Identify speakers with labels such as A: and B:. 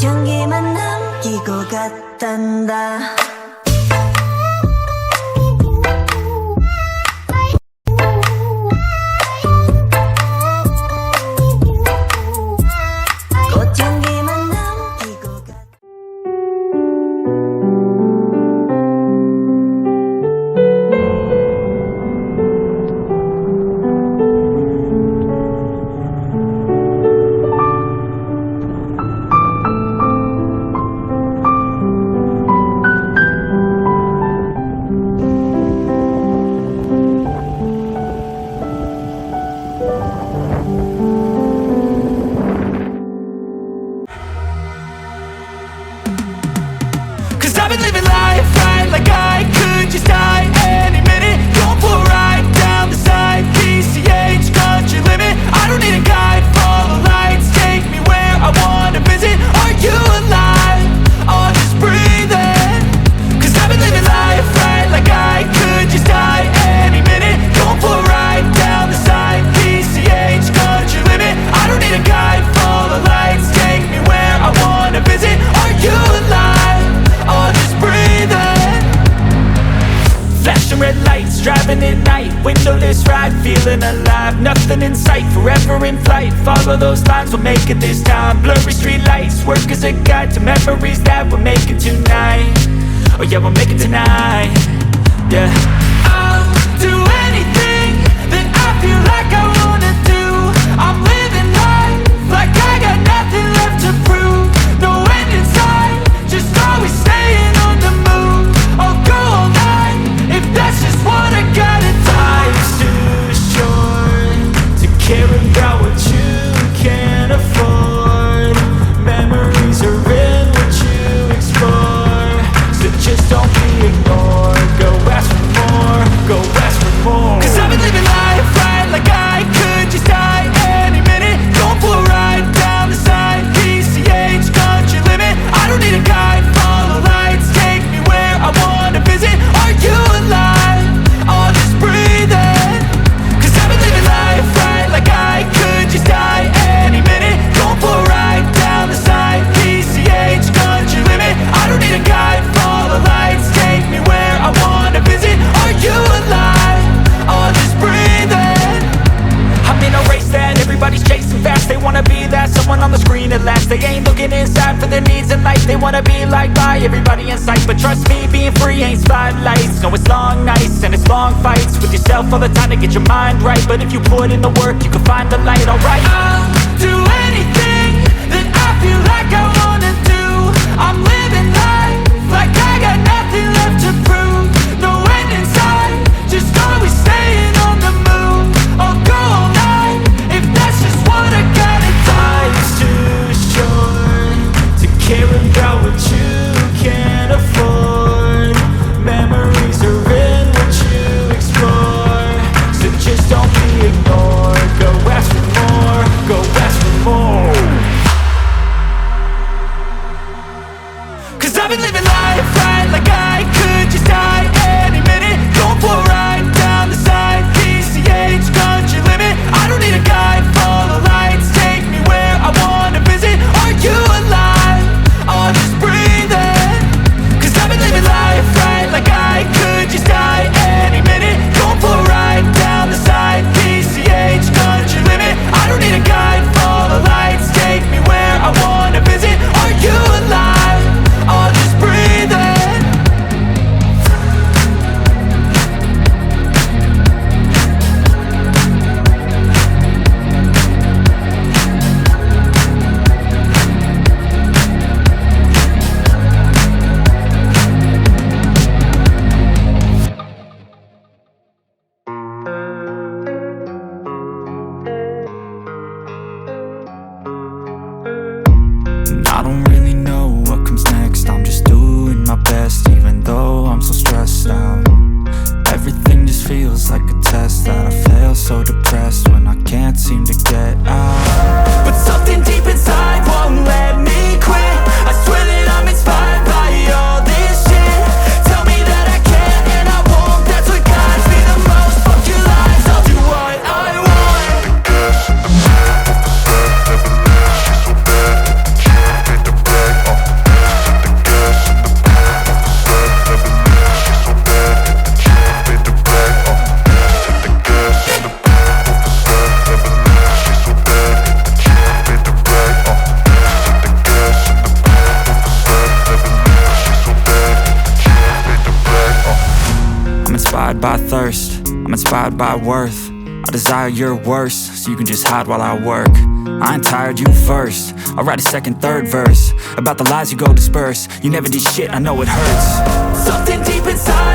A: 꽃향기만 남기고 갔단다.
B: Driving at night, windowless ride, feeling alive. Nothing in sight, forever in flight. Follow those lines, we'll make it this time. Blurry street lights, work as a guide to memories that we're making tonight. Oh yeah, we'll make it tonight. Yeah. I'll do anything that I feel like I wanna do. I'm living life like I got nothing left to prove. No end in sight, just always staying on the move. I'll go all night if that's just what I gotta do. Life's too short to care about what you can't afford. Memories are in what you explore, so just don't be ignored. Go ask for more, go ask for more. 'Cause I've been living life right like I could just die any minute. Going for a ride down the side, PCH country limit. I don't need a guide, follow lights, take me where I wanna visit. Are you alive? I'll just breathe in. 'Cause I've been living life right like I could just die any minute. Going for a ride down the side, PCH country limit. I don't need a guide, follow lights, take me where I wanna visit. Are you alive? I'll just breathe in. I'm in a race that everybody's chasing fast. They wanna be that someone on the screen at last. They ain't looking inside for their needs in life. They wanna be liked by everybody in sight. But trust me, being free ain't spotlights. No, it's long nights and it's long fights with yourself all the time to get your mind right. But if you put in the work, you can find the light, alright. I'll do anything that I feel like I wanna do. I'm living life like I got nothing left to prove. No end in sight, just always staying on the move. I'll go all night if that's just what I gotta do. Life's too short to care about what you can't afford. Memories are in what you explore, so just don't be ignored. Go ask for more, go ask for more. 'Cause I've been living life right like I could just die any minute. Going for a ride down the side, PCH country limit. I don't need a guide, follow lights, take me where I wanna visit. Are you alive? I'll just breathe in. 'Cause I've been living life right like I could just die any minute. Going for a ride down the side, PCH country limit. I don't need a guide, follow lights, take me where I wanna visit. Are you alive? I'll just breathe in. And I don't really know what comes next. I'm just doing my best, even though I'm so stressed out. Everything just feels like a test that I fail, so depressed when I can't seem to get out. But something deep inside won't let me quit. I swear that I'm inspired by all this shit. Tell me that I can and I won't. That's what guides me the most. Fuck your lies, I'll do what I want. thirst. I'm inspired by worth. I desire your worst, so you can just hide while I work. I ain't tired, you first. I'll write a second, third verse about the lies you go disperse. You never did shit, I know it hurts. Something deep inside